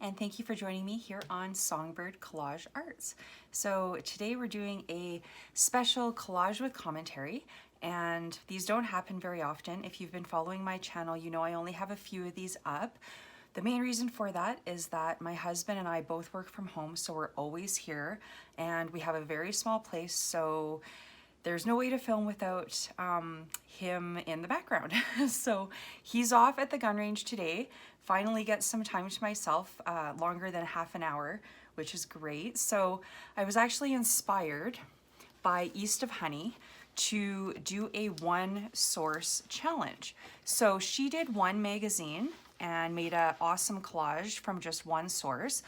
and thank you for joining me here on Songbird Collage Arts. So today we're doing a special collage with commentary, and these don't happen very often. If you've been following my channel, you know I only have a few of these up. The main reason for that is that my husband and I both work from home, so we're always here, and we have a very small place, so there's no way to film without him in the background. So he's off at the gun range today, finally get some time to myself, longer than half an hour, which is great. So I was actually inspired by East of Honey to do a one source challenge. So she did one magazine and made an awesome collage from just one source.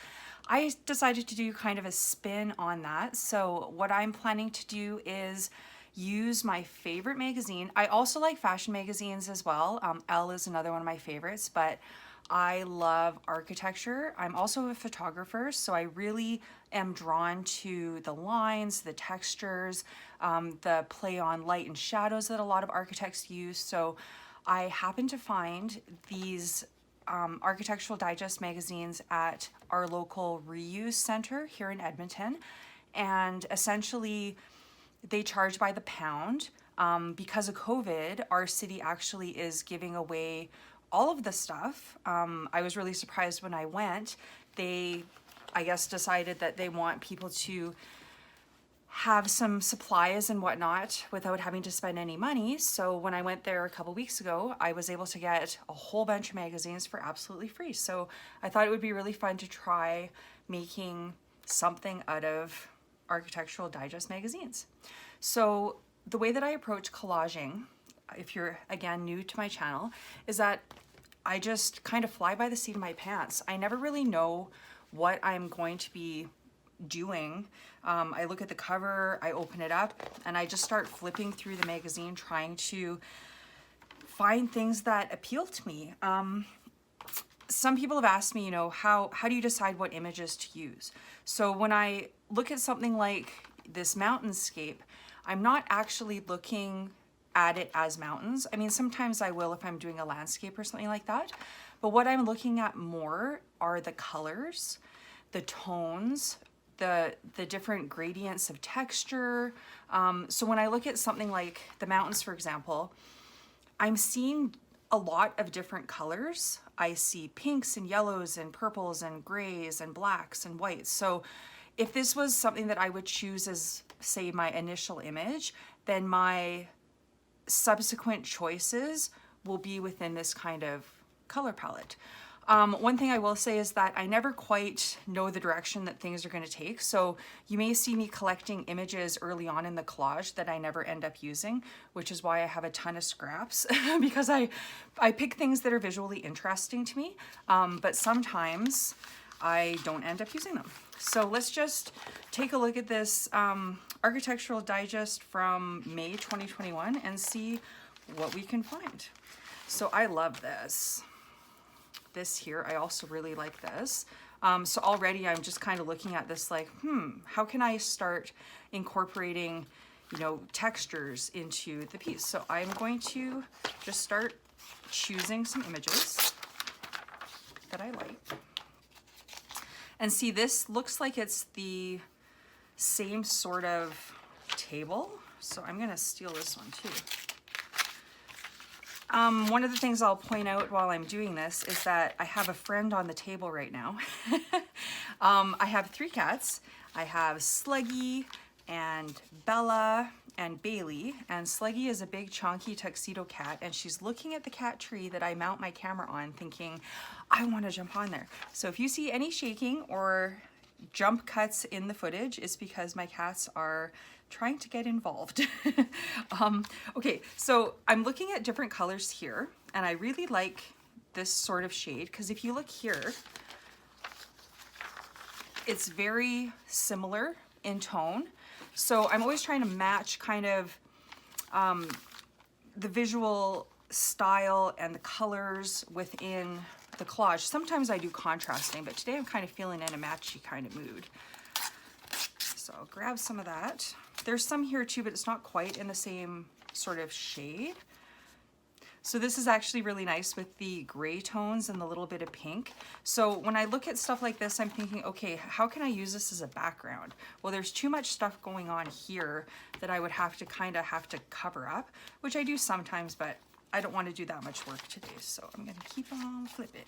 I decided to do kind of a spin on that. So what I'm planning to do is use my favorite magazine. I also like fashion magazines as well. Elle is another one of my favorites, but I love architecture. I'm also a photographer, so I really am drawn to the lines, the textures, the play on light and shadows that a lot of architects use. So I happened to find these Architectural Digest magazines at our local reuse center here in Edmonton, and essentially they charge by the pound. Because of COVID, our city actually is giving away all of the stuff. I was really surprised when I went. They, I guess, decided that they want people to have some supplies and whatnot without having to spend any money. So when I went there a couple weeks ago, I was able to get a whole bunch of magazines for absolutely free. So I thought it would be really fun to try making something out of Architectural Digest magazines. So the way that I approach collaging, if you're again new to my channel, is that I just kind of fly by the seat of my pants. I never really know what I'm going to be doing. I look at the cover, I open it up, and I just start flipping through the magazine trying to find things that appeal to me. Some people have asked me, you know, how do you decide what images to use? So when I look at something like this mountainscape, I'm not actually looking at it as mountains. I mean, sometimes I will if I'm doing a landscape or something like that. But what I'm looking at more are the colors, the tones, the different gradients of texture. So when I look at something like the mountains, for example, I'm seeing a lot of different colors. I see pinks and yellows and purples and grays and blacks and whites. So if this was something that I would choose as, say, my initial image, then my subsequent choices will be within this kind of color palette. One thing I will say is that I never quite know the direction that things are going to take. So you may see me collecting images early on in the collage that I never end up using, which is why I have a ton of scraps because I pick things that are visually interesting to me, but sometimes I don't end up using them. So let's just take a look at this Architectural Digest from May 2021 and see what we can find. So I love this. This here, I also really like this. So already I'm just kind of looking at this like, how can I start incorporating, you know, textures into the piece? So I'm going to just start choosing some images that I like. And see, this looks like it's the same sort of table. So I'm gonna steal this one too. One of the things I'll point out while I'm doing this is that I have a friend on the table right now. I have three cats. I have Sluggy and Bella and Bailey, and Sluggy is a big chunky tuxedo cat, and she's looking at the cat tree that I mount my camera on thinking, I want to jump on there. So if you see any shaking or jump cuts in the footage, it's because my cats are trying to get involved. Okay, so I'm looking at different colors here, and I really like this sort of shade because if you look here, it's very similar in tone. So I'm always trying to match kind of the visual style and the colors within the collage. Sometimes I do contrasting, but today I'm kind of feeling in a matchy kind of mood. So I'll grab some of that. There's some here too, but it's not quite in the same sort of shade. So this is actually really nice with the gray tones and the little bit of pink. So when I look at stuff like this, I'm thinking, okay, how can I use this as a background? Well, there's too much stuff going on here that I would have to kind of cover up, which I do sometimes, but I don't want to do that much work today. So I'm going to keep on flipping.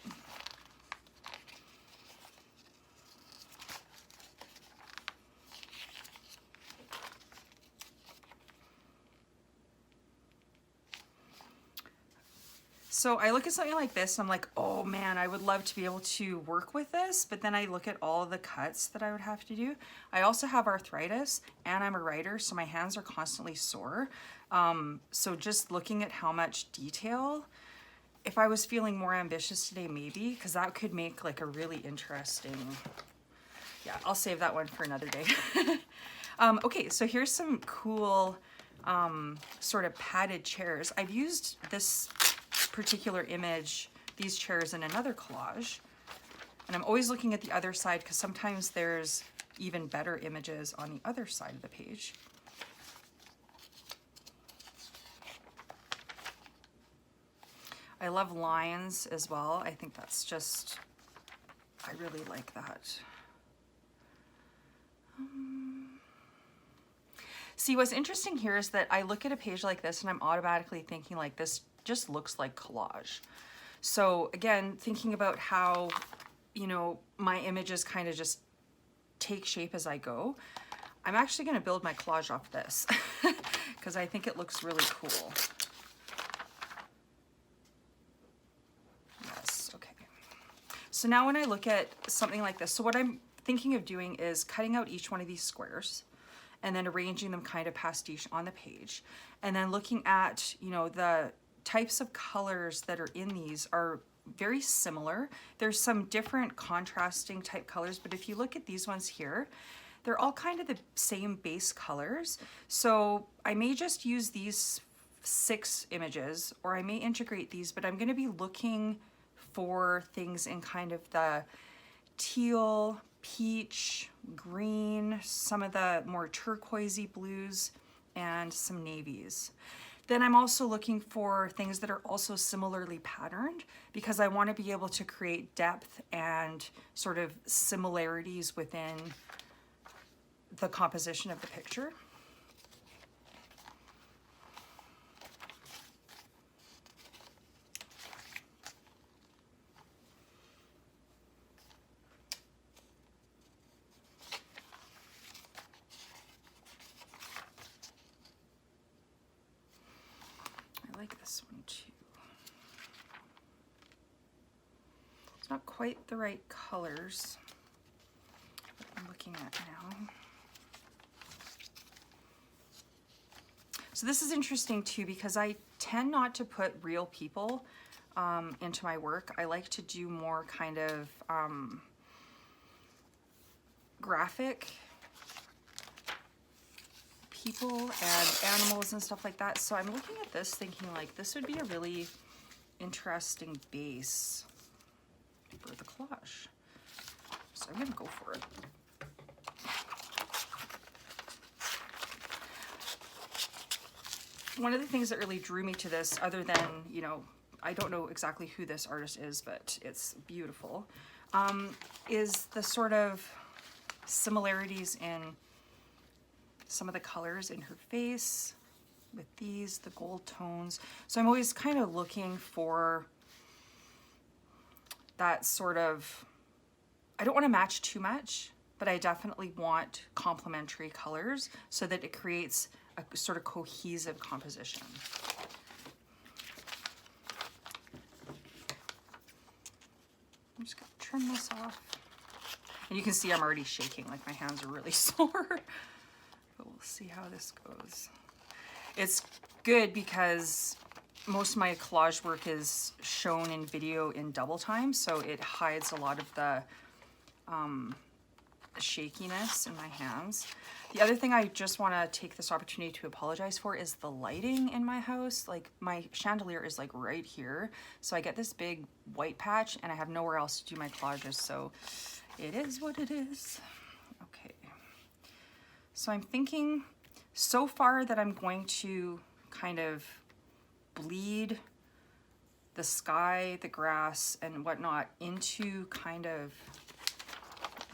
So I look at something like this, I'm like, oh man, I would love to be able to work with this, but then I look at all of the cuts that I would have to do. I also have arthritis and I'm a writer, so my hands are constantly sore. So just looking at how much detail, if I was feeling more ambitious today, maybe, because that could make like a really interesting, yeah, I'll save that one for another day. Okay, so here's some cool sort of padded chairs. I've used this particular image, these chairs, in another collage, and I'm always looking at the other side because sometimes there's even better images on the other side of the page. I love lines as well. I think that's just, I really like that. See, what's interesting here is that I look at a page like this and I'm automatically thinking like this just looks like collage. So again, thinking about how, you know, my images kind of just take shape as I go, I'm actually going to build my collage off this because I think it looks really cool. Yes, okay. So now when I look at something like this, so what I'm thinking of doing is cutting out each one of these squares and then arranging them kind of pastiche on the page. And then looking at, you know, the types of colors that are in these are very similar. There's some different contrasting type colors, but if you look at these ones here, they're all kind of the same base colors. So I may just use these 6 images, or I may integrate these, but I'm going to be looking for things in kind of the teal, peach, green, some of the more turquoisey blues, and some navies. Then I'm also looking for things that are also similarly patterned because I want to be able to create depth and sort of similarities within the composition of the picture. I like this one too. It's not quite the right colors that I'm looking at now. So this is interesting too because I tend not to put real people into my work. I like to do more kind of graphic people and animals and stuff like that. So I'm looking at this thinking like this would be a really interesting base for the collage. So I'm gonna go for it. One of the things that really drew me to this, other than, you know, I don't know exactly who this artist is, but it's beautiful, is the sort of similarities in some of the colors in her face with these, the gold tones. So I'm always kind of looking for that sort of, I don't want to match too much, but I definitely want complementary colors so that it creates a sort of cohesive composition. I'm just gonna trim this off. And you can see I'm already shaking, like my hands are really sore. But we'll see how this goes. It's good because most of my collage work is shown in video in double time, so it hides a lot of the shakiness in my hands. The other thing I just want to take this opportunity to apologize for is the lighting in my house. Like my chandelier is like right here, so I get this big white patch and I have nowhere else to do my collages, so it is what it is. Okay, so I'm thinking so far that I'm going to kind of bleed the sky, the grass, and whatnot into kind of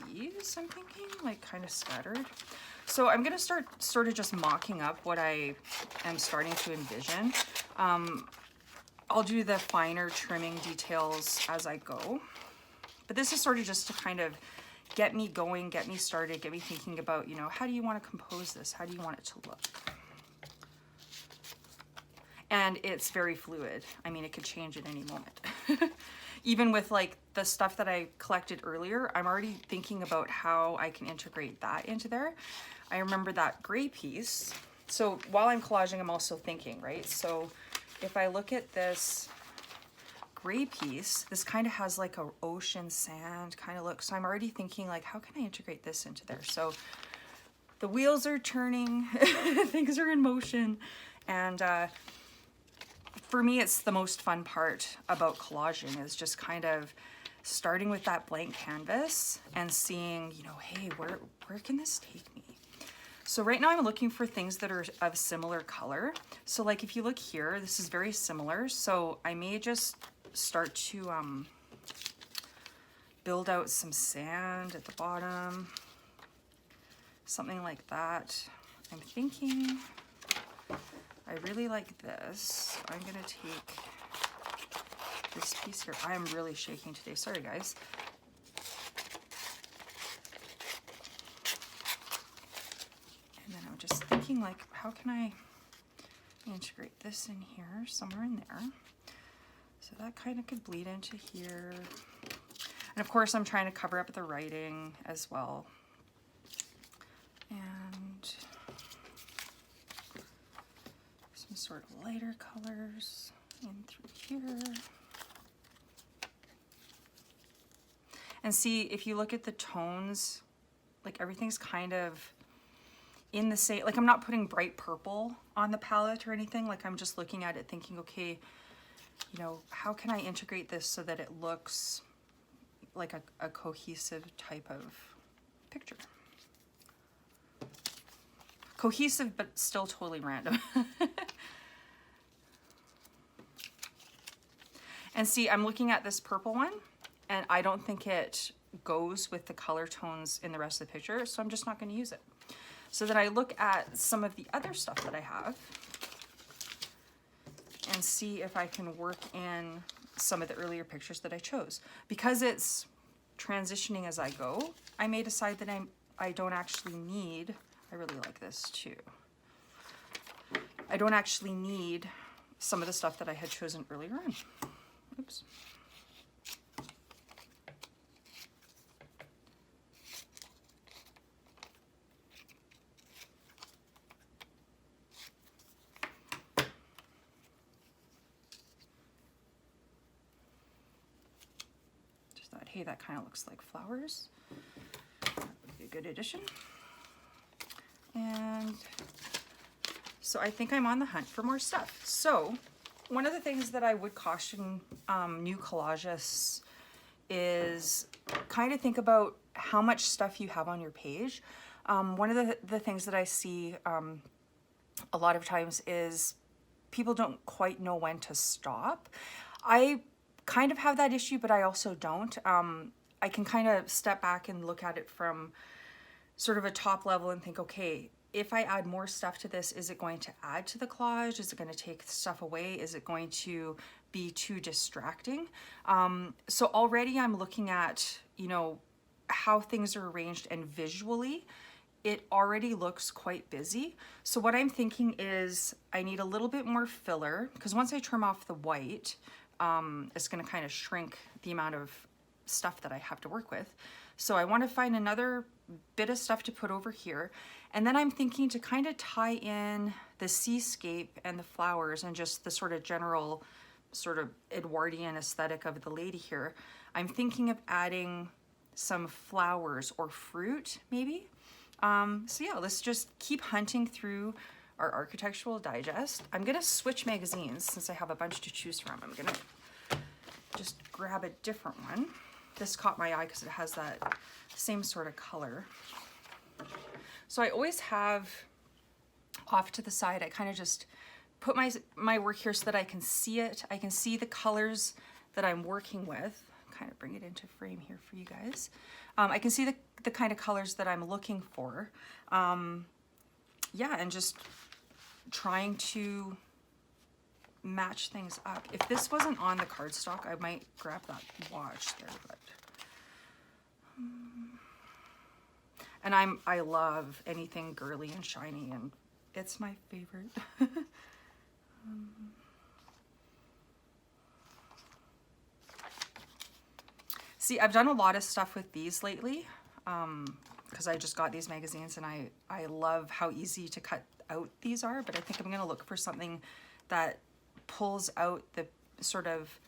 these, I'm thinking, like kind of scattered. So I'm gonna start sort of just mocking up what I am starting to envision. I'll do the finer trimming details as I go. But this is sort of just to kind of get me going, get me started, get me thinking about, you know, how do you want to compose this? How do you want it to look? And it's very fluid. I mean, it could change at any moment. Even with like the stuff that I collected earlier, I'm already thinking about how I can integrate that into there. I remember that gray piece. So while I'm collaging, I'm also thinking, right? So if I look at this gray piece, this kind of has like a ocean sand kind of look. So I'm already thinking like, how can I integrate this into there? So the wheels are turning, things are in motion. And for me, it's the most fun part about collaging is just kind of starting with that blank canvas and seeing, you know, hey, where can this take me? So right now I'm looking for things that are of similar color. So like if you look here, this is very similar. So I may just start to build out some sand at the bottom, something like that. I'm thinking I really like this. I'm gonna take this piece here. I am really shaking today, sorry guys. And then I'm just thinking like, how can I integrate this in here, somewhere in there? So that kind of could bleed into here. And of course I'm trying to cover up the writing as well. And some sort of lighter colors in through here. And see, if you look at the tones, like everything's kind of in the same, like I'm not putting bright purple on the palette or anything. Like I'm just looking at it thinking, okay, you know, how can I integrate this so that it looks like a cohesive type of picture? Cohesive, but still totally random. And see, I'm looking at this purple one, and I don't think it goes with the color tones in the rest of the picture, so I'm just not going to use it. So then I look at some of the other stuff that I have and see if I can work in some of the earlier pictures that I chose. Because it's transitioning as I go, I may decide that I don't actually need, I really like this too. I don't actually need some of the stuff that I had chosen earlier on. Oops. Hey, that kind of looks like flowers. That would be a good addition. And so I think I'm on the hunt for more stuff. So one of the things that I would caution new collagists is kind of think about how much stuff you have on your page. One of the things that I see a lot of times is people don't quite know when to stop. I kind of have that issue, but I also don't. I can kind of step back and look at it from sort of a top level and think, okay, if I add more stuff to this, is it going to add to the collage? Is it going to take stuff away? Is it going to be too distracting? So already I'm looking at, you know, how things are arranged, and visually it already looks quite busy. So what I'm thinking is I need a little bit more filler, because once I trim off the white, it's going to kind of shrink the amount of stuff that I have to work with. So I want to find another bit of stuff to put over here. And then I'm thinking to kind of tie in the seascape and the flowers and just the sort of general sort of Edwardian aesthetic of the lady here. I'm thinking of adding some flowers or fruit maybe. So yeah, let's just keep hunting through our architectural digest. I'm gonna switch magazines since I have a bunch to choose from. I'm gonna just grab a different one. This caught my eye because it has that same sort of color. So I always have off to the side, I kind of just put my work here so that I can see it. I can see the colors that I'm working with. Kind of bring it into frame here for you guys. I can see the kind of colors that I'm looking for. Yeah, and just trying to match things up. If this wasn't on the cardstock, I might grab that watch there, but and I love anything girly and shiny, and it's my favorite. See, I've done a lot of stuff with these lately because I just got these magazines, and I love how easy to cut out these are, but I think I'm gonna look for something that pulls out the sort of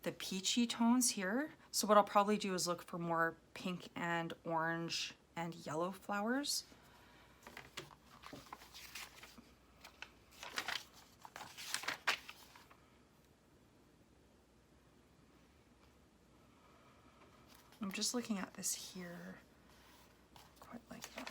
the peachy tones here. So what I'll probably do is look for more pink and orange and yellow flowers. I'm just looking at this here. Quite like that.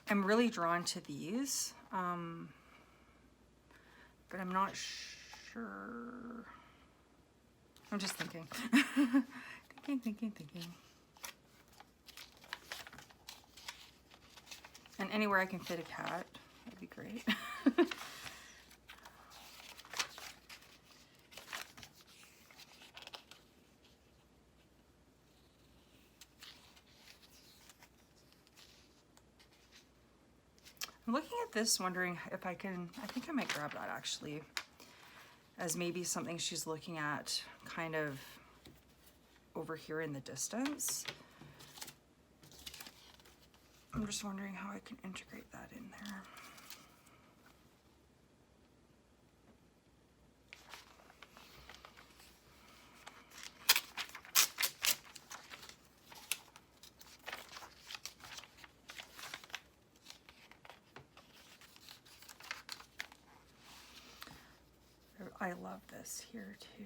I'm really drawn to these, but I'm not sure. I'm just thinking. thinking. And anywhere I can fit a cat, that'd be great. I'm looking at this, wondering if I think I might grab that actually, as maybe something she's looking at kind of over here in the distance. I'm just wondering how I can integrate that in there. I love this here too.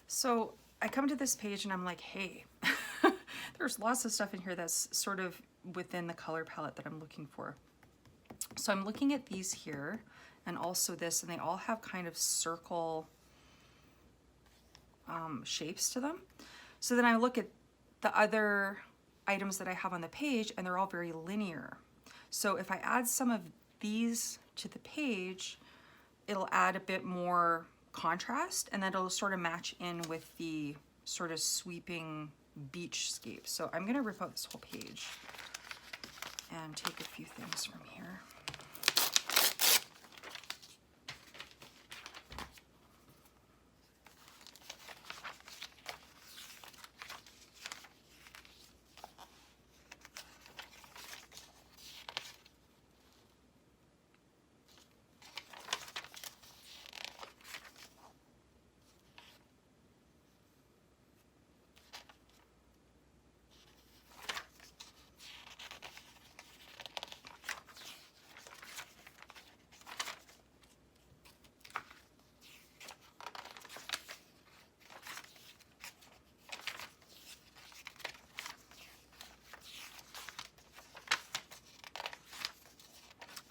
So I come to this page and I'm like, hey, there's lots of stuff in here that's sort of within the color palette that I'm looking for. So I'm looking at these here and also this, and they all have kind of circle shapes to them. So then I look at the other items that I have on the page, and they're all very linear. So if I add some of these to the page, it'll add a bit more contrast, and then it'll sort of match in with the sort of sweeping beachscape. So I'm gonna rip out this whole page and take a few things from here.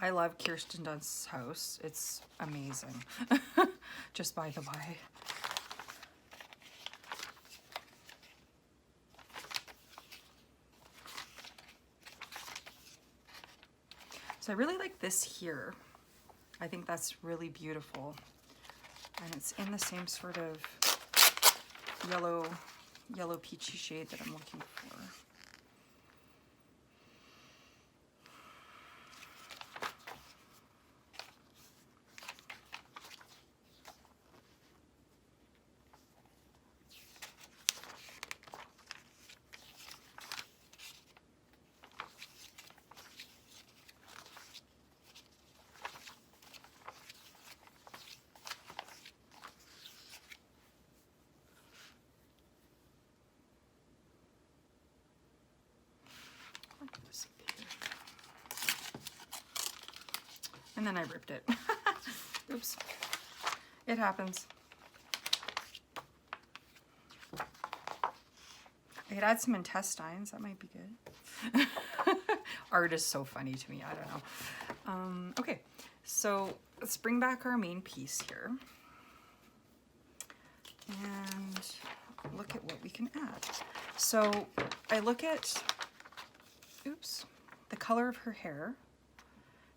I love Kirsten Dunst's house. It's amazing. Just by the by. So I really like this here. I think that's really beautiful. And it's in the same sort of yellow peachy shade that I'm looking for. And then I ripped it. Oops. It happens. I could add some intestines. That might be good. Art is so funny to me. I don't know. Okay, so let's bring back our main piece here. And look at what we can add. So I look at, oops, the color of her hair,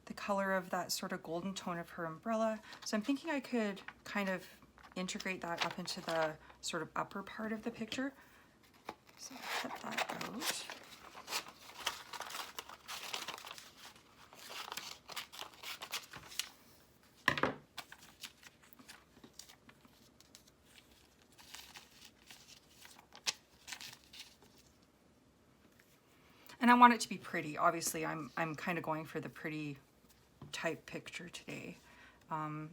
the color of that sort of golden tone of her umbrella. So I'm thinking I could kind of integrate that up into the sort of upper part of the picture. So I'll cut that out. And I want it to be pretty. Obviously, I'm kind of going for the pretty type picture today.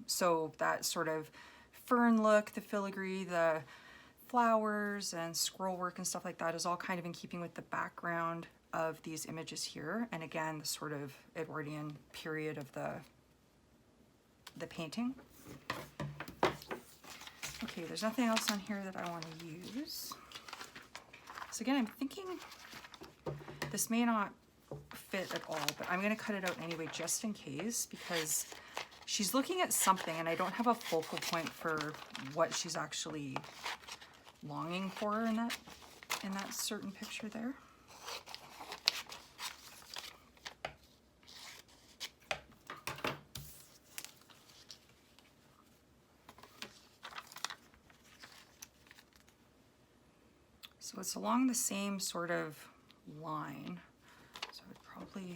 So that sort of fern look, the filigree, the flowers and scroll work and stuff like that is all kind of in keeping with the background of these images here. And again, the sort of Edwardian period of the painting. Okay, there's nothing else on here that I want to use. So again, I'm thinking this may not fit at all, but I'm going to cut it out anyway just in case, because she's looking at something and I don't have a focal point for what she's actually longing for in that certain picture there. So it's along the same sort of line. So I'd probably,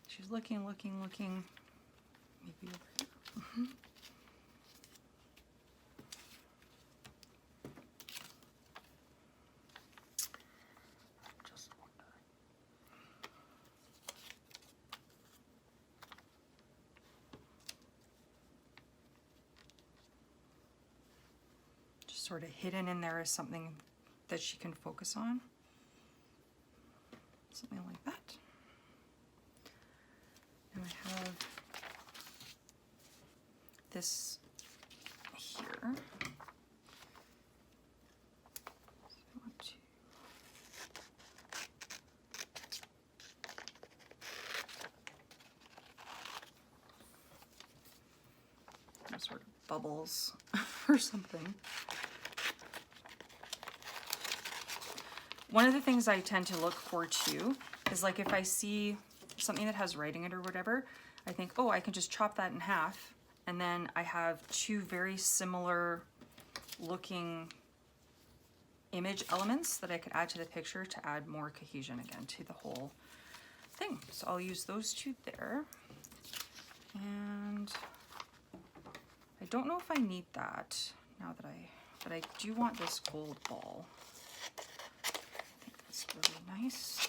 she's looking, maybe over here. Just sort of hidden in there is something that she can focus on. Something like that. And I have this here. So I want to some sort of bubbles or something. One of the things I tend to look for too is like if I see something that has writing in it or whatever, I think, oh, I can just chop that in half, and then I have two very similar looking image elements that I could add to the picture to add more cohesion again to the whole thing. So I'll use those two there. And I don't know if I need that now that but I do want this gold ball. I think that's really nice.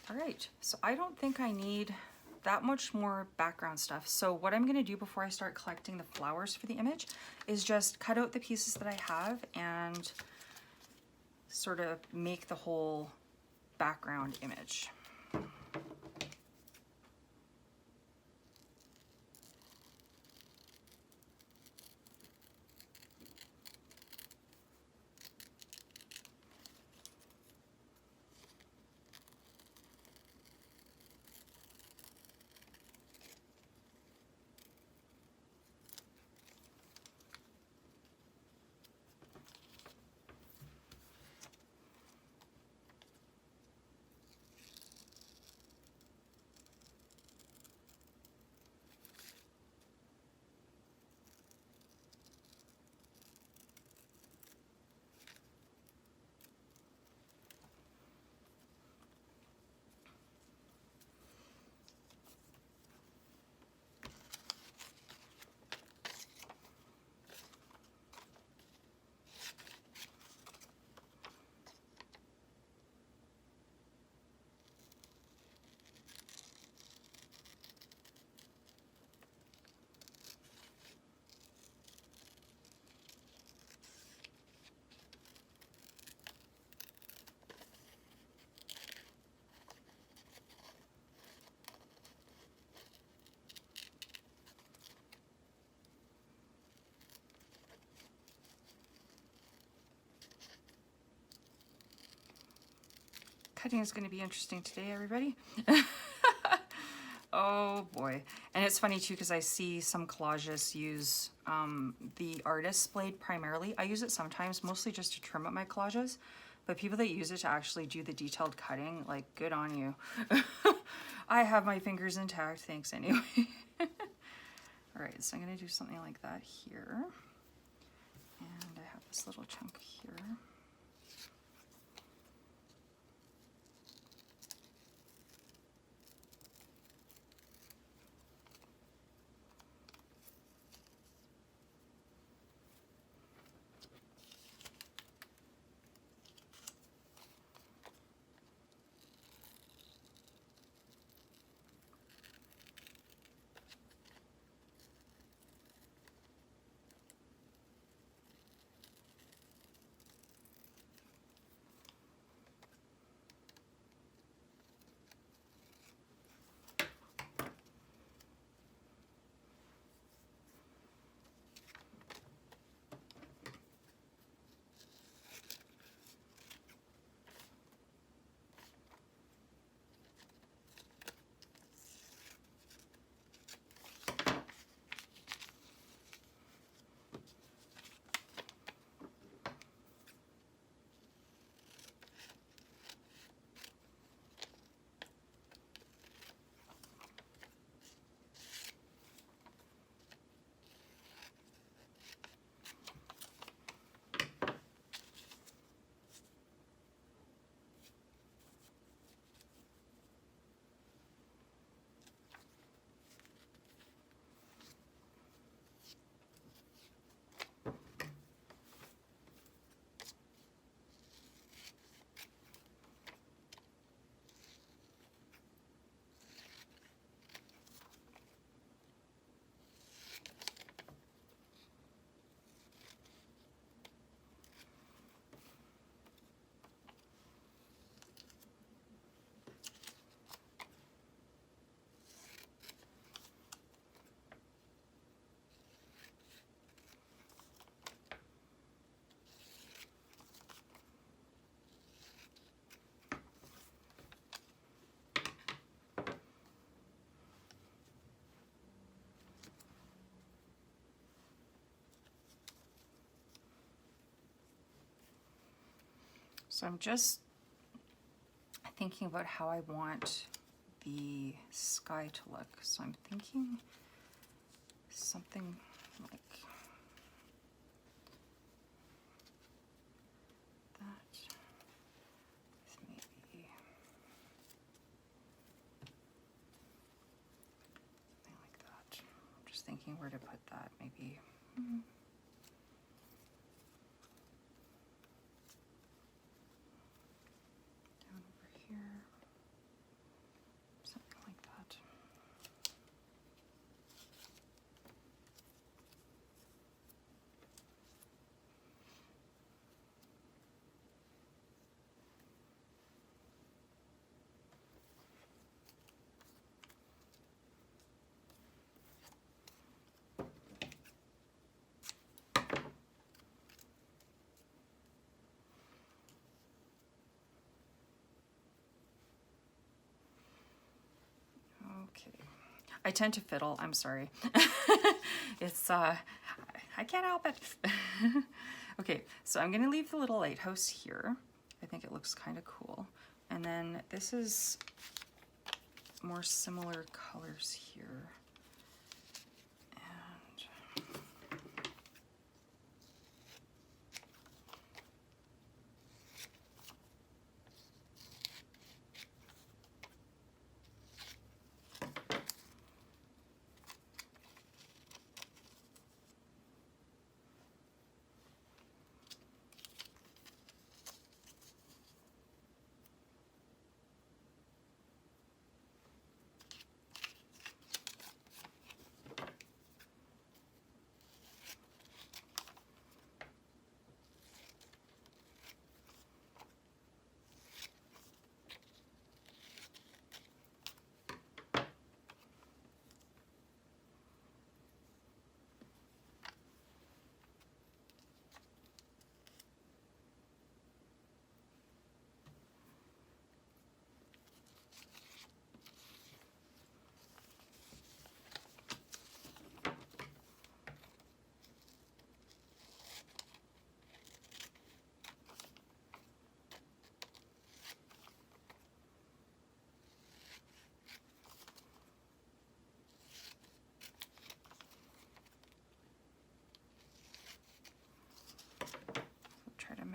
All right, so I don't think I need that much more background stuff. So what I'm gonna do before I start collecting the flowers for the image is just cut out the pieces that I have and sort of make the whole background image. Cutting is going to be interesting today, everybody. Oh boy. And it's funny too, because I see some collages use the artist's blade primarily. I use it sometimes, mostly just to trim up my collages. But people that use it to actually do the detailed cutting, like, good on you. I have my fingers intact, thanks anyway. All right, so I'm gonna do something like that here. And I have this little chunk here. So I'm just thinking about how I want the sky to look. So I'm thinking something like that, with maybe something like that. I'm just thinking where to put that, maybe. Down over here, something like that. Okay. I tend to fiddle, I'm sorry. It's, I can't help it. Okay, so I'm gonna leave the little lighthouse here. I think it looks kind of cool. And then this is more similar colors here.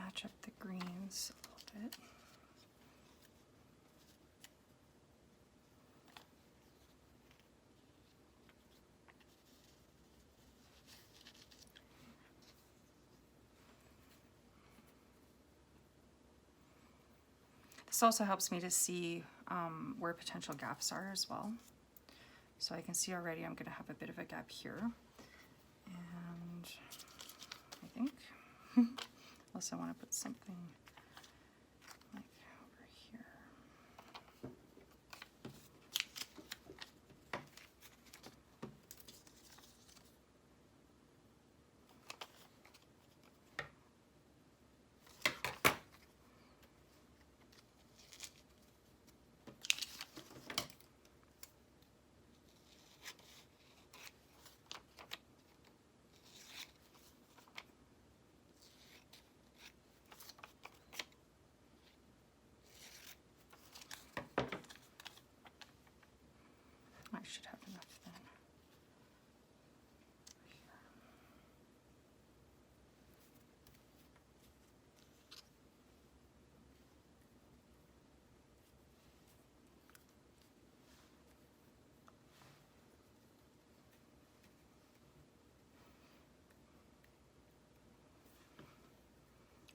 match up the greens a little bit. This also helps me to see where potential gaps are as well. So I can see already I'm going to have a bit of a gap here. And I think, unless I want to put something like over here. I should have enough then.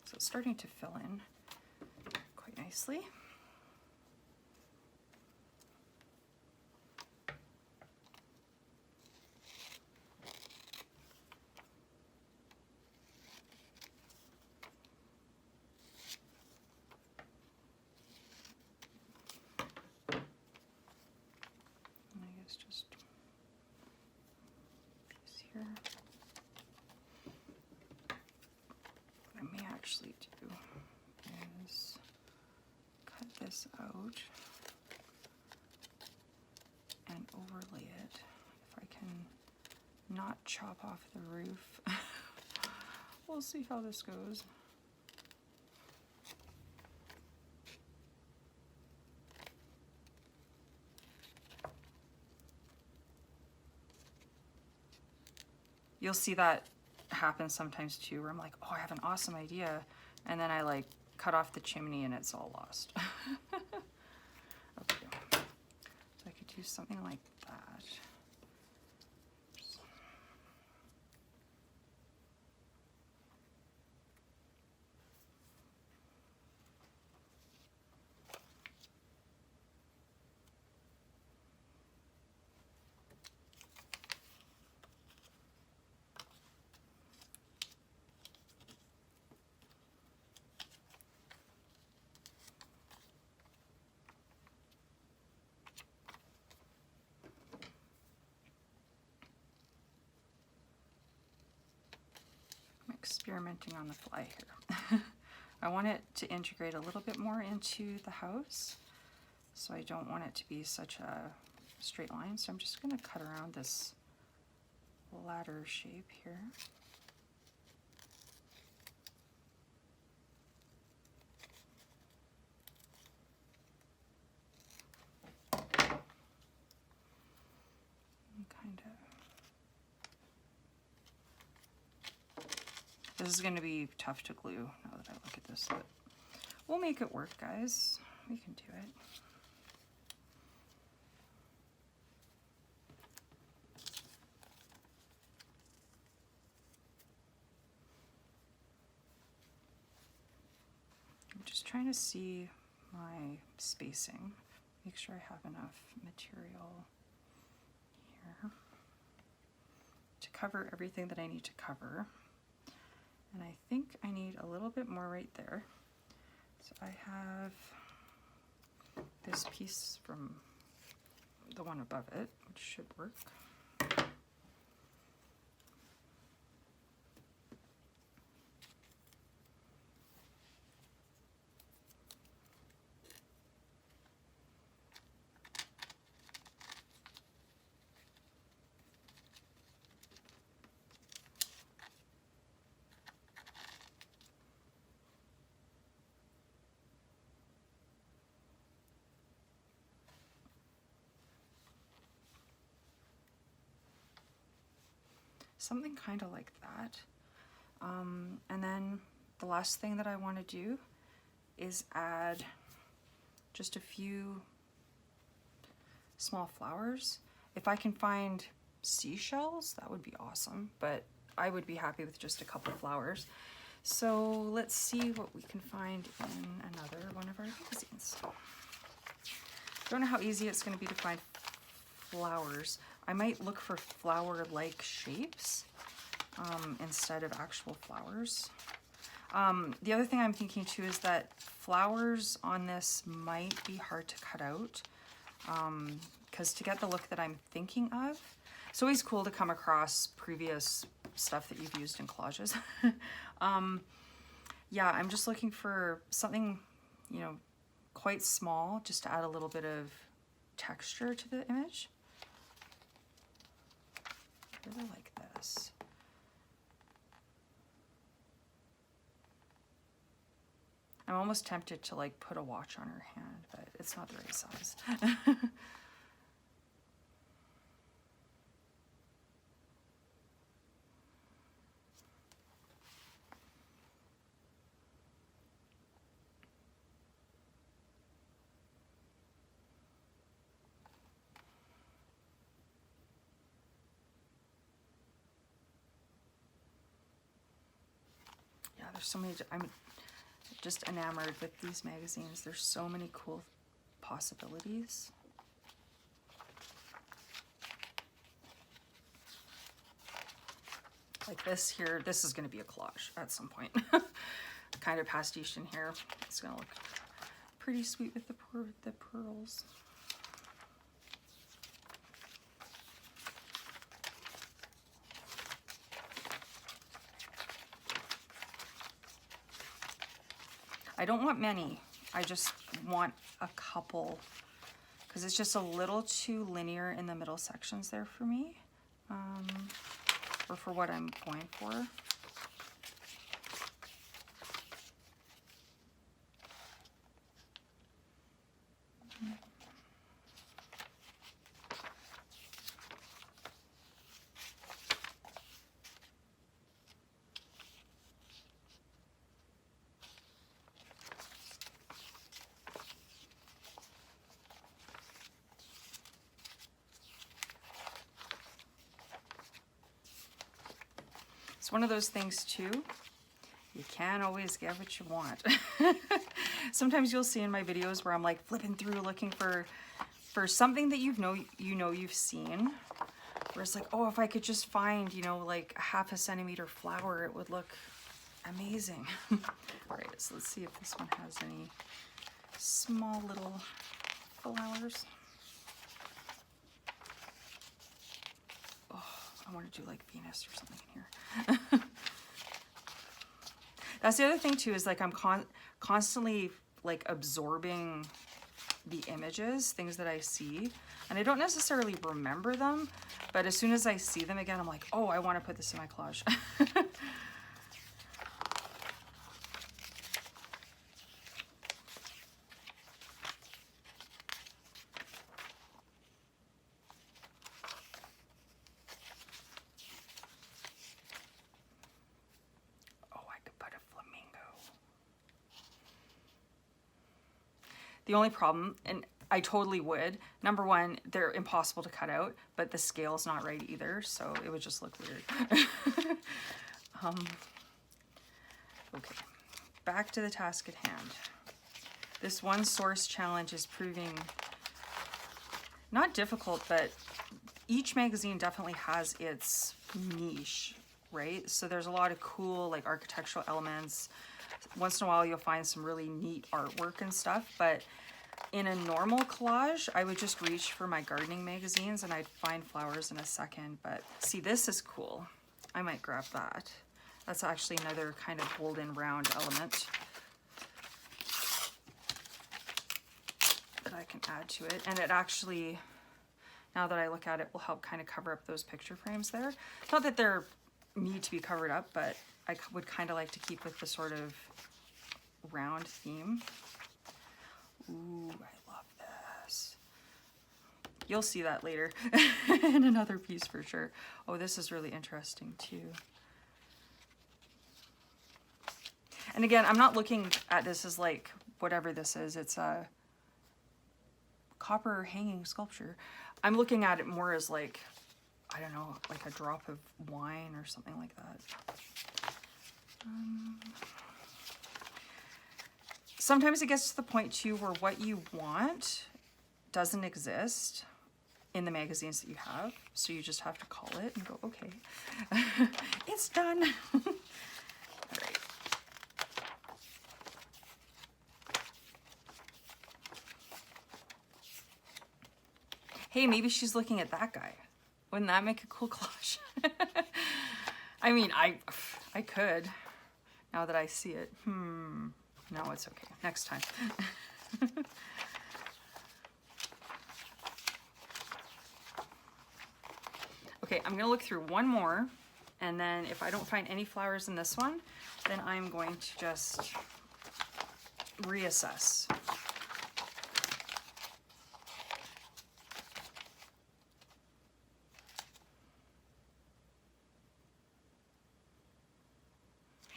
So it's starting to fill in quite nicely. Just piece here. What I may actually do is cut this out and overlay it. If I can not chop off the roof. We'll see how this goes. You'll see that happen sometimes too, where I'm like, oh, I have an awesome idea, and then I like cut off the chimney and it's all lost. Okay, so I could do something like that. Experimenting on the fly here. I want it to integrate a little bit more into the house, so I don't want it to be such a straight line. So I'm just going to cut around this ladder shape here. This is going to be tough to glue now that I look at this, but we'll make it work, guys. We can do it. I'm just trying to see my spacing, make sure I have enough material here to cover everything that I need to cover. And I think I need a little bit more right there. So I have this piece from the one above it, which should work. Something kind of like that. And then the last thing that I want to do is add just a few small flowers. If I can find seashells, that would be awesome, but I would be happy with just a couple flowers. So let's see what we can find in another one of our magazines. Don't know how easy it's going to be to find flowers. I might look for flower-like shapes instead of actual flowers. The other thing I'm thinking too is that flowers on this might be hard to cut out, because to get the look that I'm thinking of, it's always cool to come across previous stuff that you've used in collages. Yeah, I'm just looking for something, you know, quite small, just to add a little bit of texture to the image. I really like this. I'm almost tempted to like put a watch on her hand, but it's not the right size. Yeah, there's so many, I'm just enamored with these magazines. There's so many cool possibilities. Like this here, this is going to be a collage at some point. Kind of pastiche in here. It's going to look pretty sweet with the pearls. I don't want many, I just want a couple, because it's just a little too linear in the middle sections there for me, or for what I'm going for. It's one of those things too, you can't always get what you want. Sometimes you'll see in my videos where I'm like flipping through looking for something that you've seen, where it's like, oh, if I could just find, you know, like a ½ centimeter flower, it would look amazing. All right, so let's see if this one has any small little flowers. I want to do like Venus or something in here. That's the other thing too, is like I'm constantly like absorbing the images, things that I see, and I don't necessarily remember them, but as soon as I see them again, I'm like, oh, I want to put this in my collage. The only problem, and I totally would, number one, they're impossible to cut out, but the scale's not right either, so it would just look weird. Okay, back to the task at hand. This one source challenge is proving not difficult, but each magazine definitely has its niche, right? So there's a lot of cool like architectural elements. Once in a while you'll find some really neat artwork and stuff, but in a normal collage, I would just reach for my gardening magazines and I'd find flowers in a second. But see, this is cool. I might grab that. That's actually another kind of golden round element that I can add to it. And it actually, now that I look at it, will help kind of cover up those picture frames there. Not that they're need to be covered up, but I would kind of like to keep with the sort of round theme. Ooh, I love this. You'll see that later in another piece for sure. Oh, this is really interesting too. And again, I'm not looking at this as like whatever this is. It's a copper hanging sculpture. I'm looking at it more as like, I don't know, like a drop of wine or something like that. Sometimes it gets to the point too where what you want doesn't exist in the magazines that you have, so you just have to call it and go, okay, it's done. All right. Hey, maybe she's looking at that guy. Wouldn't that make a cool collage? I mean, I could, now that I see it. No, it's okay. Next time. Okay, I'm gonna look through one more, and then if I don't find any flowers in this one, then I'm going to just reassess.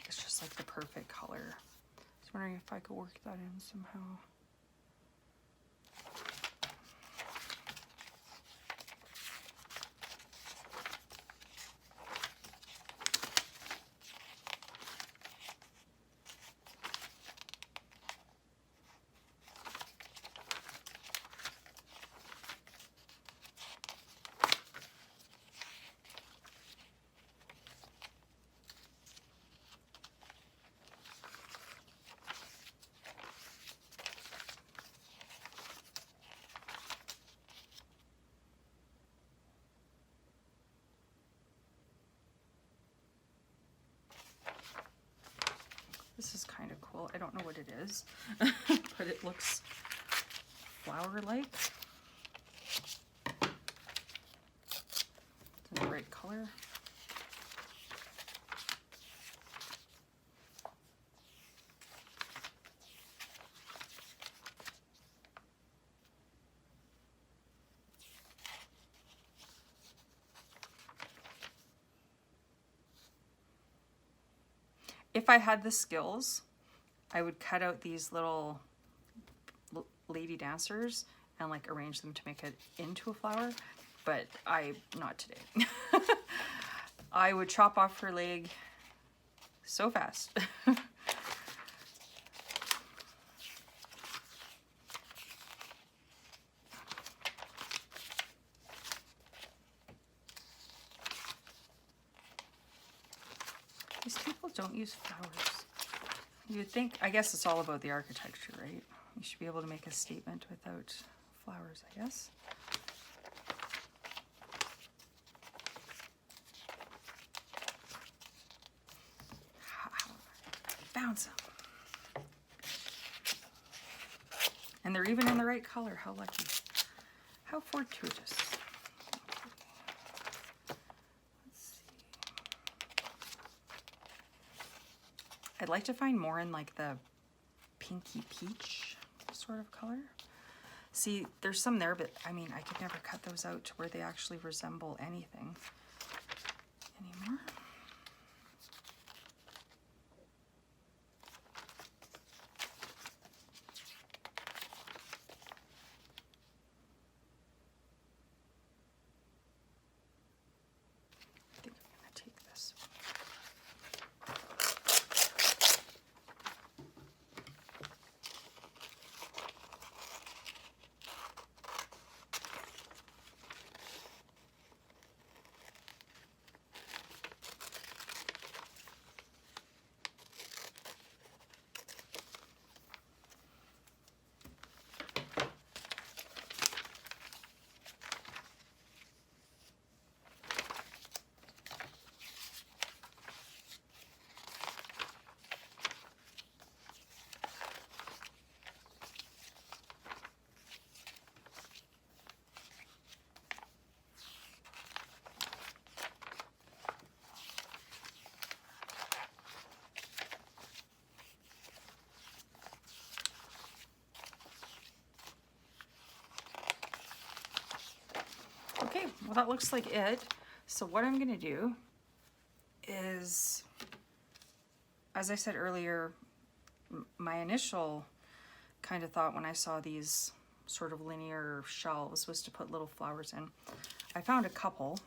It's just like the perfect color. I was wondering if I could work that in somehow. This is kind of cool. I don't know what it is, but it looks flower-like. It's in the right color. If I had the skills, I would cut out these little lady dancers and like arrange them to make it into a flower, but not today. I would chop off her leg so fast. These people don't use flowers. You'd think, I guess it's all about the architecture, right? You should be able to make a statement without flowers, I guess. Bounce them. And they're even in the right color. How lucky. How fortuitous. I'd like to find more in like the pinky peach sort of color. See, there's some there, but I mean, I could never cut those out to where they actually resemble anything anymore. I think I'm gonna take this one. Okay, well that looks like it. So what I'm gonna do is as I said earlier, my initial kind of thought when I saw these sort of linear shelves was to put little flowers in. I found a couple,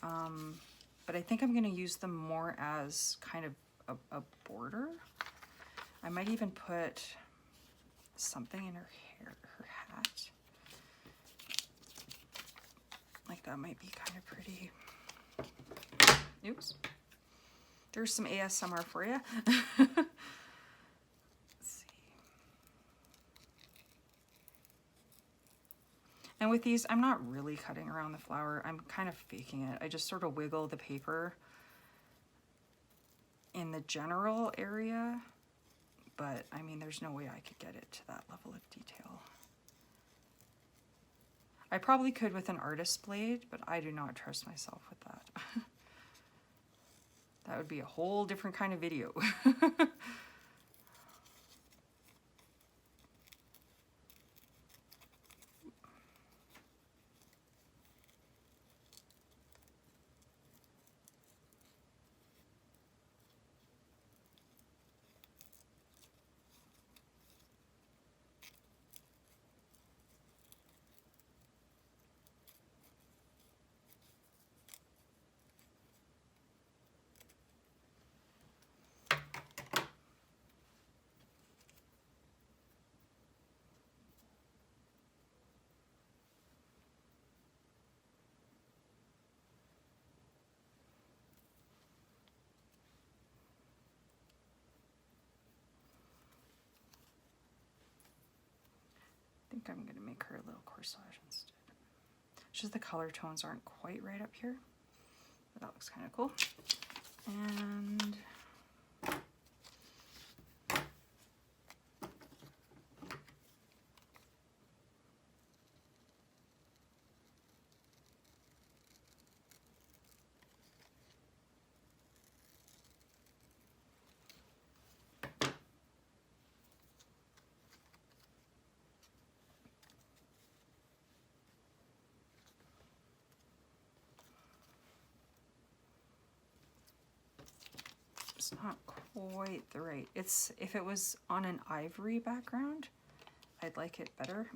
but I think I'm going to use them more as kind of a border. I might even put something in her hair, her hat. Like that might be kind of pretty. Oops. There's some ASMR for you. Let's see. And with these, I'm not really cutting around the flower. I'm kind of faking it. I just sort of wiggle the paper in the general area, but I mean, there's no way I could get it to that level of detail. I probably could with an artist's blade, but I do not trust myself with that. That would be a whole different kind of video. I think I'm going to make her a little corsage instead. It's just the color tones aren't quite right up here, but that looks kind of cool. And it's not quite the right. It's, if it was on an ivory background, I'd like it better,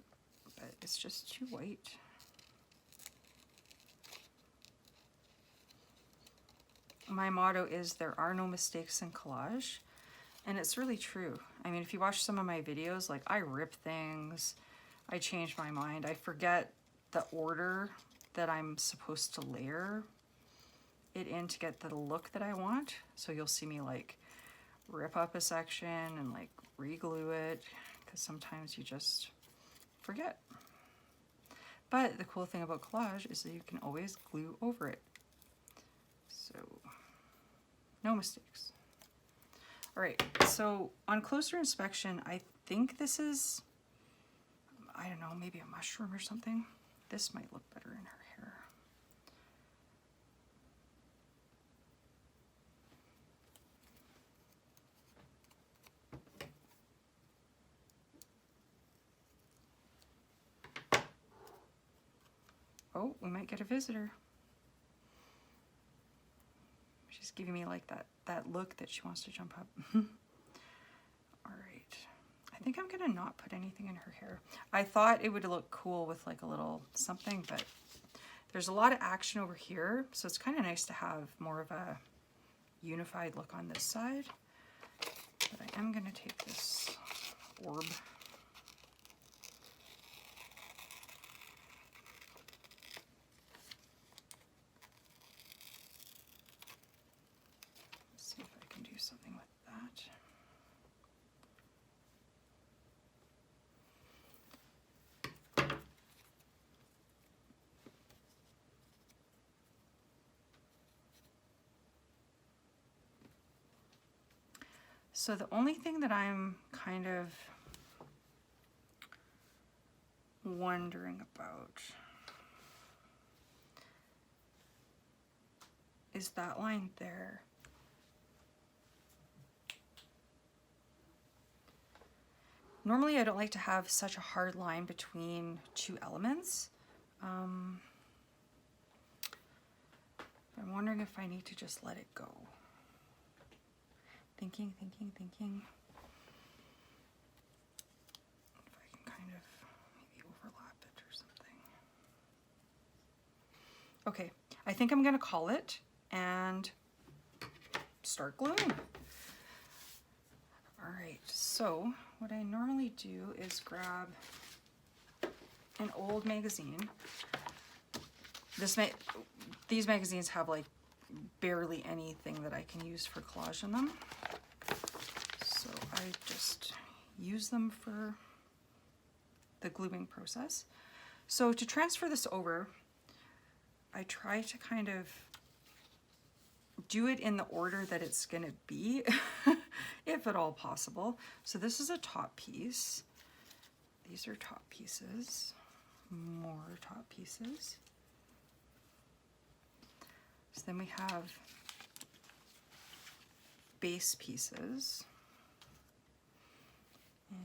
but it's just too white. My motto is there are no mistakes in collage, and it's really true. I mean, if you watch some of my videos, like I rip things, I change my mind, I forget the order that I'm supposed to layer it in to get the look that I want. So you'll see me like rip up a section and like re-glue it, because sometimes you just forget. But the cool thing about collage is that you can always glue over it. So no mistakes. All right, so on closer inspection, I think this is, I don't know, maybe a mushroom or something. This might look better in her hair. Oh, we might get a visitor. She's giving me like that look that she wants to jump up. All right. I think I'm gonna not put anything in her hair. I thought it would look cool with like a little something, but there's a lot of action over here, so it's kind of nice to have more of a unified look on this side. But I am gonna take this orb. See if I can do something with that. So the only thing that I'm kind of wondering about is that line there. Normally I don't like to have such a hard line between two elements. I'm wondering if I need to just let it go. Thinking. If I can kind of maybe overlap it or something. Okay, I think I'm gonna call it and start gluing. All right, so what I normally do is grab an old magazine. These magazines have like barely anything that I can use for collage in them. So I just use them for the gluing process. So to transfer this over, I try to kind of do it in the order that it's gonna be, if at all possible. So this is a top piece. These are top pieces, more top pieces. So then we have base pieces. And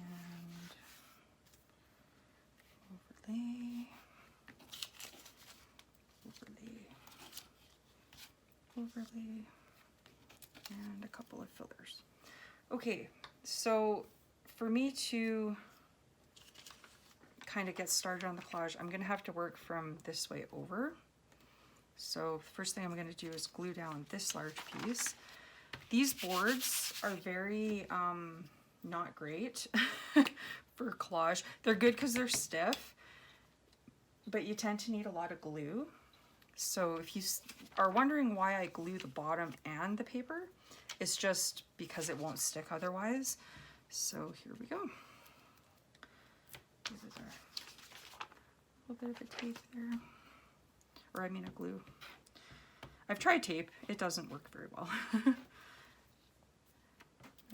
overlay, and a couple of fillers. Okay, so for me to kind of get started on the collage, I'm gonna have to work from this way over. So first thing I'm gonna do is glue down this large piece. These boards are very not great for collage. They're good because they're stiff, but you tend to need a lot of glue. So if you are wondering why I glue the bottom and the paper, it's just because it won't stick otherwise. So here we go. Give it a little bit of a tape there. Or I mean a glue. I've tried tape, it doesn't work very well.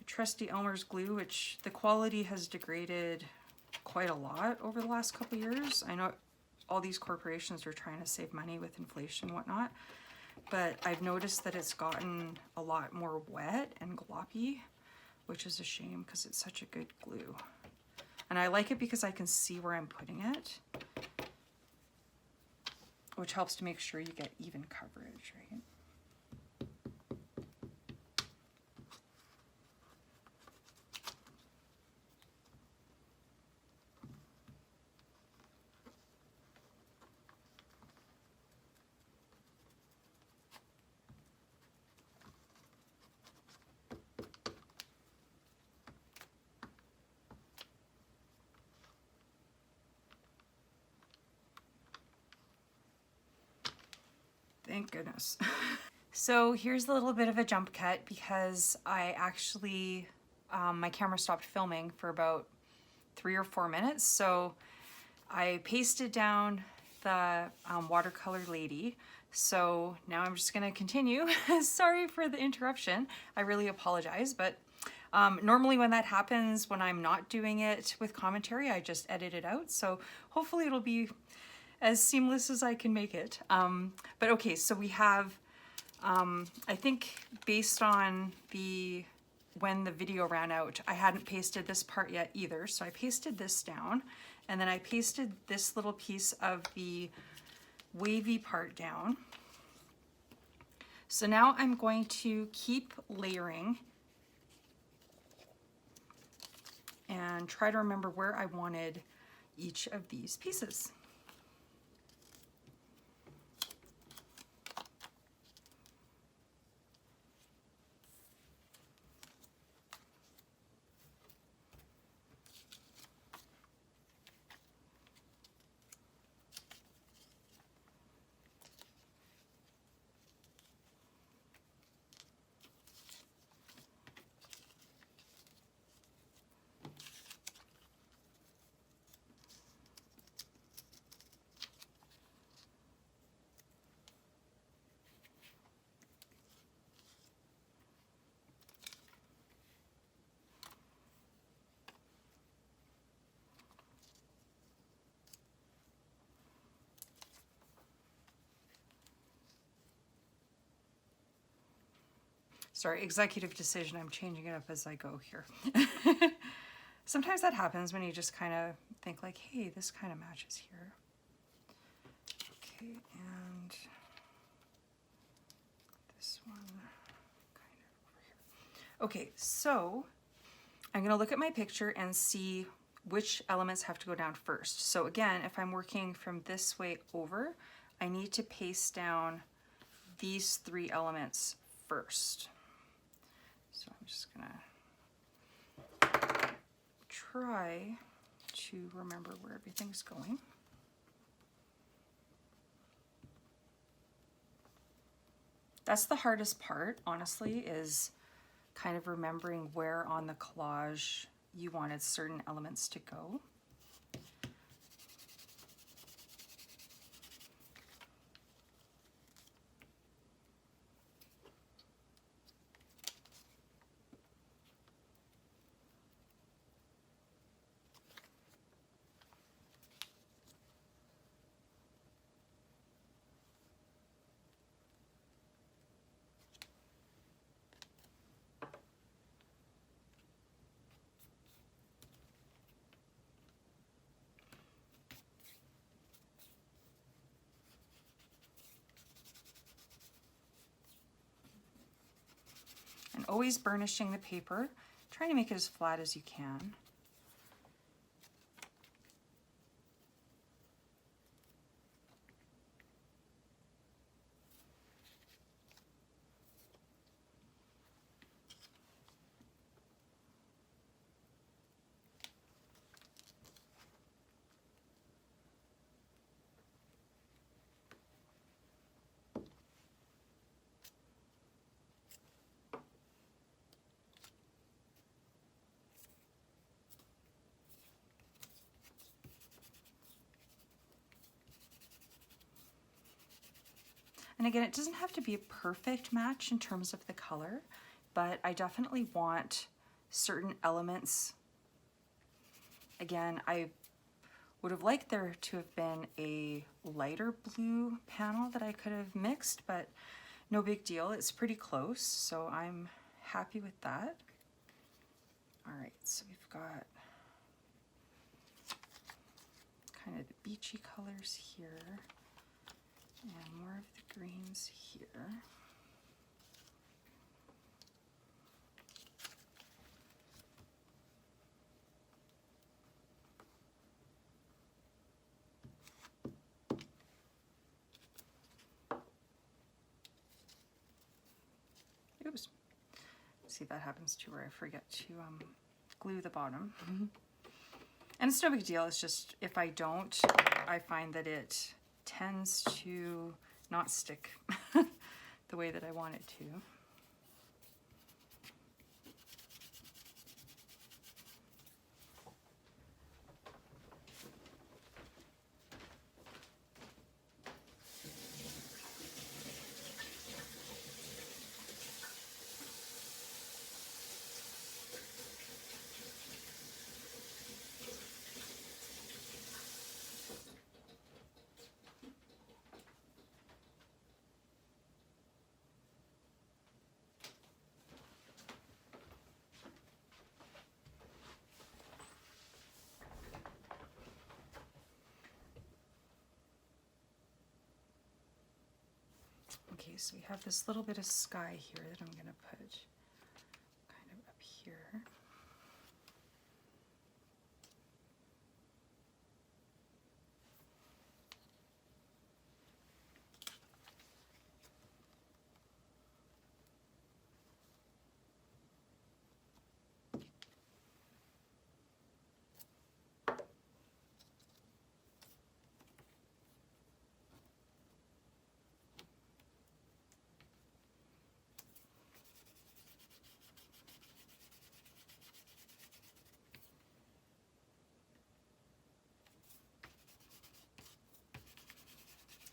Trusty Elmer's glue, which the quality has degraded quite a lot over the last couple of years. I know all these corporations are trying to save money with inflation and whatnot, but I've noticed that it's gotten a lot more wet and gloppy, which is a shame because it's such a good glue. And I like it because I can see where I'm putting it, which helps to make sure you get even coverage, right? Thank goodness. So here's a little bit of a jump cut because I actually, my camera stopped filming for about 3 or 4 minutes. So I pasted down the watercolor lady. So now I'm just gonna continue. Sorry for the interruption. I really apologize, but normally when that happens, when I'm not doing it with commentary, I just edit it out. So hopefully it'll be as seamless as I can make it. But okay, so we have, I think based on when the video ran out, I hadn't pasted this part yet either. So I pasted this down and then I pasted this little piece of the wavy part down. So now I'm going to keep layering and try to remember where I wanted each of these pieces. Sorry, executive decision, I'm changing it up as I go here. Sometimes that happens when you just kind of think like, hey, this kind of matches here. Okay, and this one kind of over here. Okay, so I'm gonna look at my picture and see which elements have to go down first. So again, if I'm working from this way over, I need to paste down these 3 elements first. So I'm just gonna try to remember where everything's going. That's the hardest part, honestly, is kind of remembering where on the collage you wanted certain elements to go. And always burnishing the paper, trying to make it as flat as you can. And again, it doesn't have to be a perfect match in terms of the color, but I definitely want certain elements. Again, I would have liked there to have been a lighter blue panel that I could have mixed, but no big deal. It's pretty close, so I'm happy with that. All right, so we've got kind of the beachy colors here and more of the greens here. Oops. See, that happens too, where I forget to glue the bottom. And it's no big deal, it's just if I don't, I find that it tends to not stick the way that I want it to. Okay, so we have this little bit of sky here that I'm going to put kind of up here.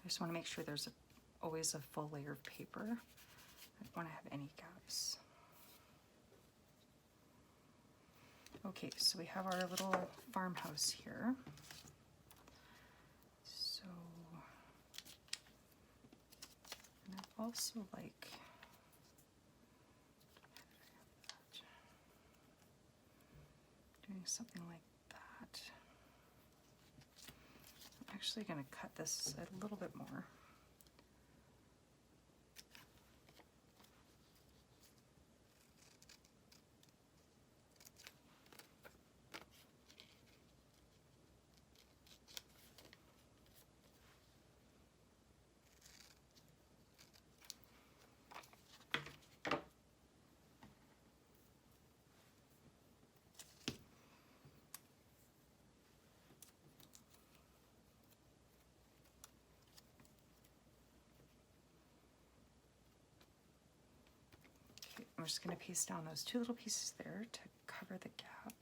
I just want to make sure there's always a full layer of paper. I don't want to have any gaps. Okay, so we have our little farmhouse here. So, and I also like doing something like that. I'm actually going to cut this a little bit more. I'm just going to paste down those two little pieces there to cover the gap.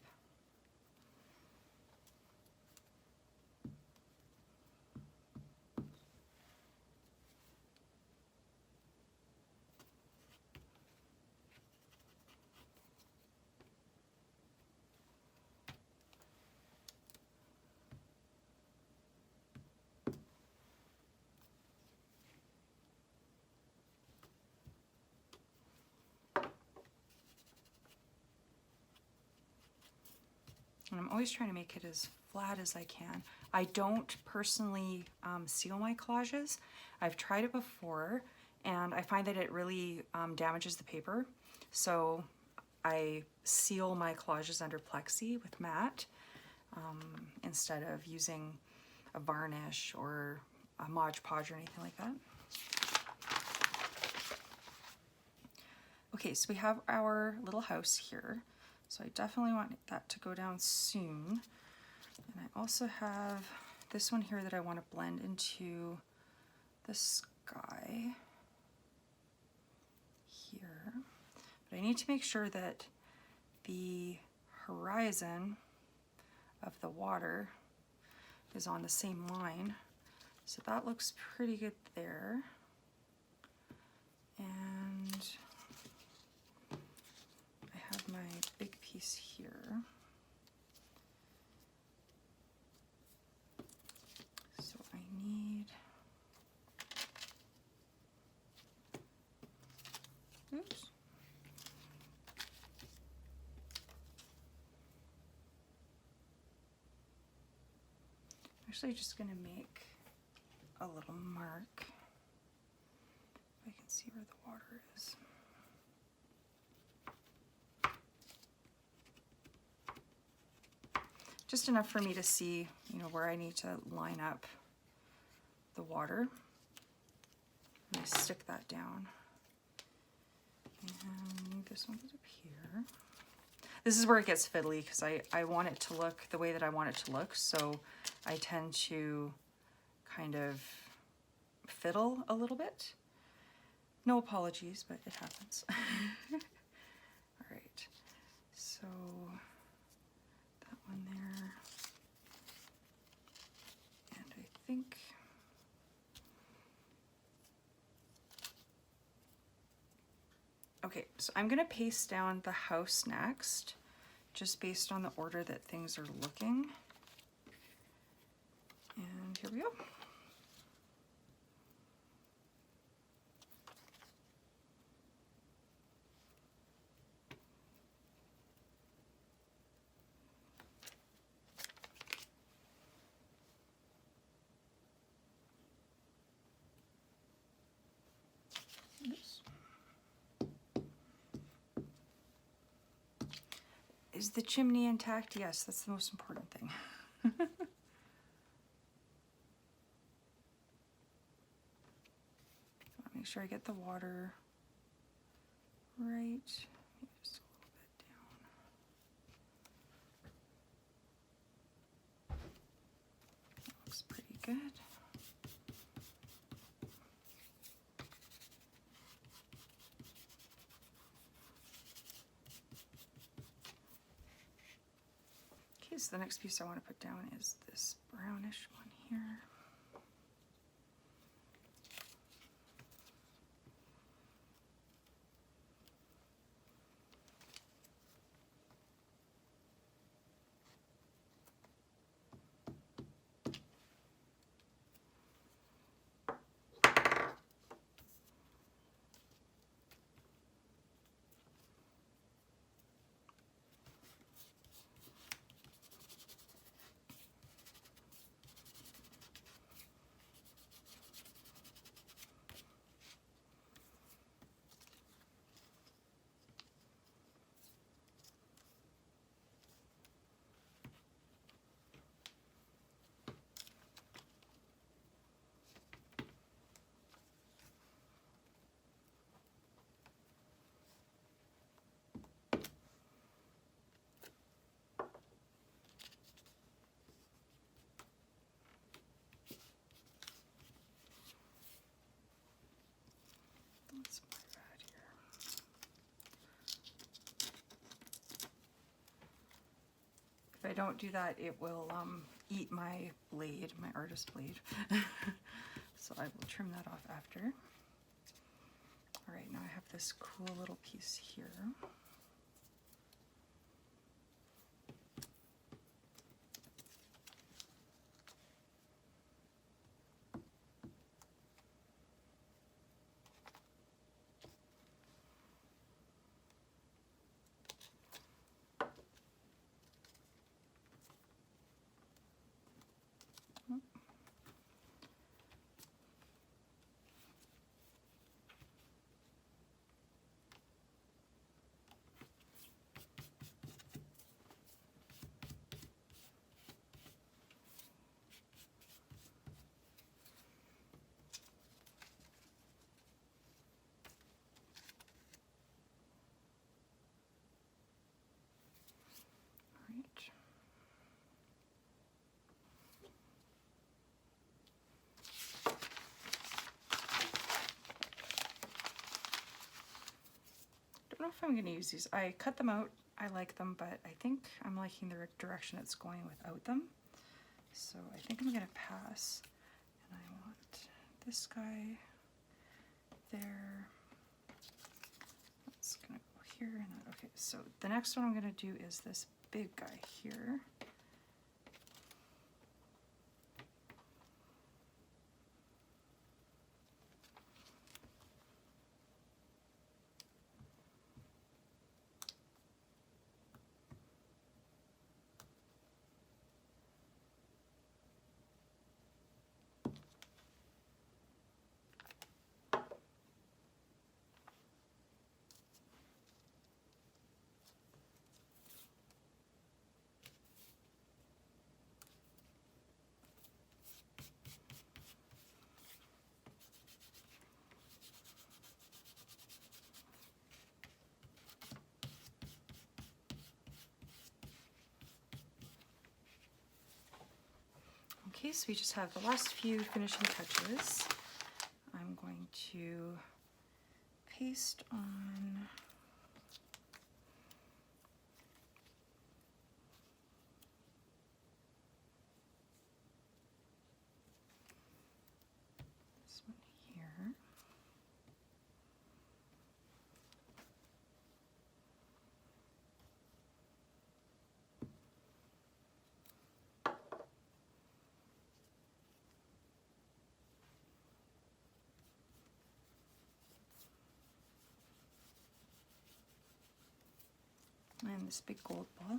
And I'm always trying to make it as flat as I can. I don't personally seal my collages. I've tried it before and I find that it really damages the paper. So I seal my collages under plexi with matte instead of using a varnish or a Mod Podge or anything like that. Okay, so we have our little house here. So I definitely want that to go down soon. And I also have this one here that I want to blend into the sky here. But I need to make sure that the horizon of the water is on the same line. So that looks pretty good there. And I have my big piece here. So I need, oops. Actually just gonna make a little mark. If I can see where the water is. Just enough for me to see, you know, where I need to line up the water. And I stick that down. And this one goes up here. This is where it gets fiddly because I want it to look the way that I want it to look. So I tend to kind of fiddle a little bit. No apologies, but it happens. All right, so that one there. And I think okay, so I'm gonna paste down the house next, just based on the order that things are looking. And here we go. Oops. Is the chimney intact? Yes, that's the most important thing. Make sure I get the water right. Just a little bit down. That looks pretty good. Okay, so the next piece I want to put down is this brownish one here. I don't do that, it will eat my blade, my artist blade. So I will trim that off after. All right, now I have this cool little piece here. I don't know if I'm going to use these. I cut them out. I like them, but I think I'm liking the direction it's going without them. So I think I'm going to pass. And I want this guy there. That's going to go here and that. Okay, so the next one I'm going to do is this big guy here. Okay, so we just have the last few finishing touches. I'm going to paste on this one here. And this big gold ball.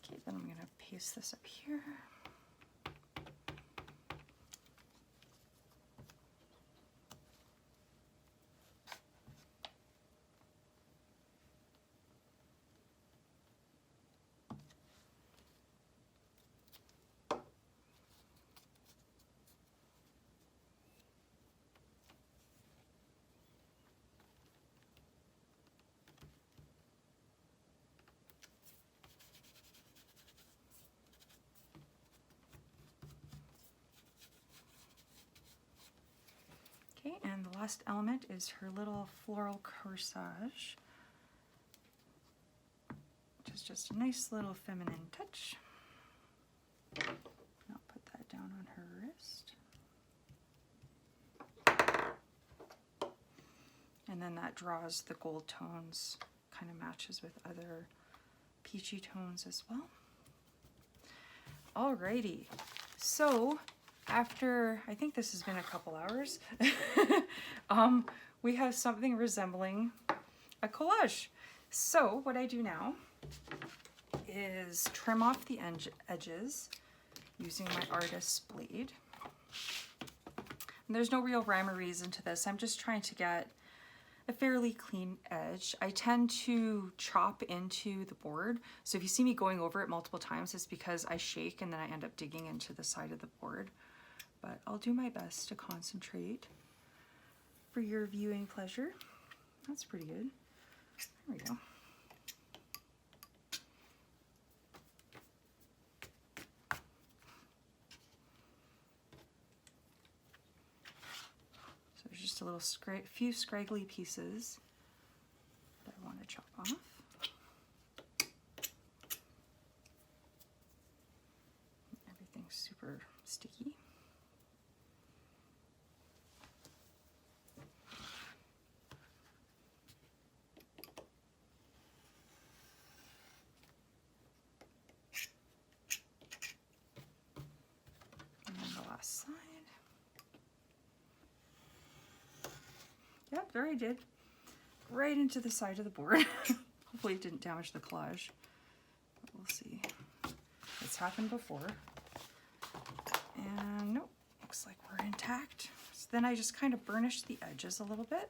Okay, then I'm going to paste this up here. Okay, and the last element is her little floral corsage, which is just a nice little feminine touch. I'll put that down on her wrist. And then that draws the gold tones, kind of matches with other peachy tones as well. Alrighty, so after, I think this has been a couple hours, we have something resembling a collage. So what I do now is trim off the edges using my artist's blade. And there's no real rhyme or reason to this. I'm just trying to get a fairly clean edge. I tend to chop into the board. So if you see me going over it multiple times, it's because I shake and then I end up digging into the side of the board. But I'll do my best to concentrate. for your viewing pleasure. That's pretty good. There we go. So there's just a little few scraggly pieces that I want to chop off. Everything's super sticky. Side. Yep, there I did. Right into the side of the board. Hopefully it didn't damage the collage. But we'll see. It's happened before. And nope, looks like we're intact. So then I just kind of burnished the edges a little bit,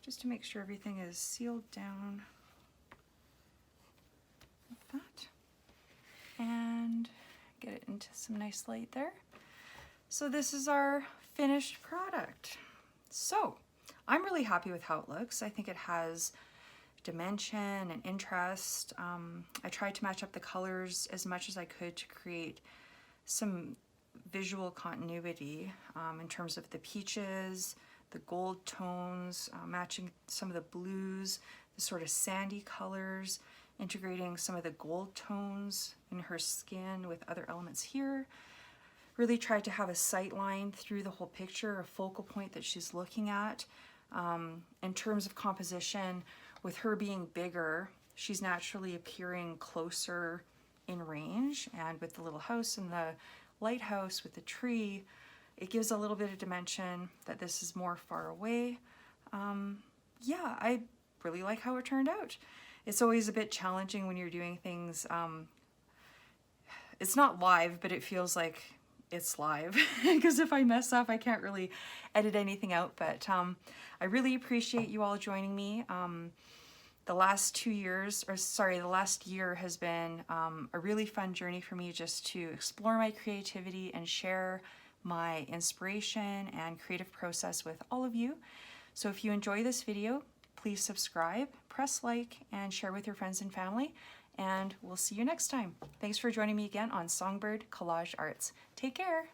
just to make sure everything is sealed down like that. And get it into some nice light there. So this is our finished product. So I'm really happy with how it looks. I think it has dimension and interest. I tried to match up the colors as much as I could to create some visual continuity in terms of the peaches, the gold tones, matching some of the blues, the sort of sandy colors, integrating some of the gold tones in her skin with other elements here. Really tried to have a sight line through the whole picture, a focal point that she's looking at. In terms of composition, with her being bigger, she's naturally appearing closer in range, and with the little house and the lighthouse with the tree, it gives a little bit of dimension that this is more far away. Yeah, I really like how it turned out. It's always a bit challenging when you're doing things, it's not live, but it feels like it's live because if I mess up, I can't really edit anything out. But I really appreciate you all joining me. The last year has been a really fun journey for me, just to explore my creativity and share my inspiration and creative process with all of you. So if you enjoy this video, please subscribe, press like, and share with your friends and family. And we'll see you next time. Thanks for joining me again on Songbird Collage Arts. Take care.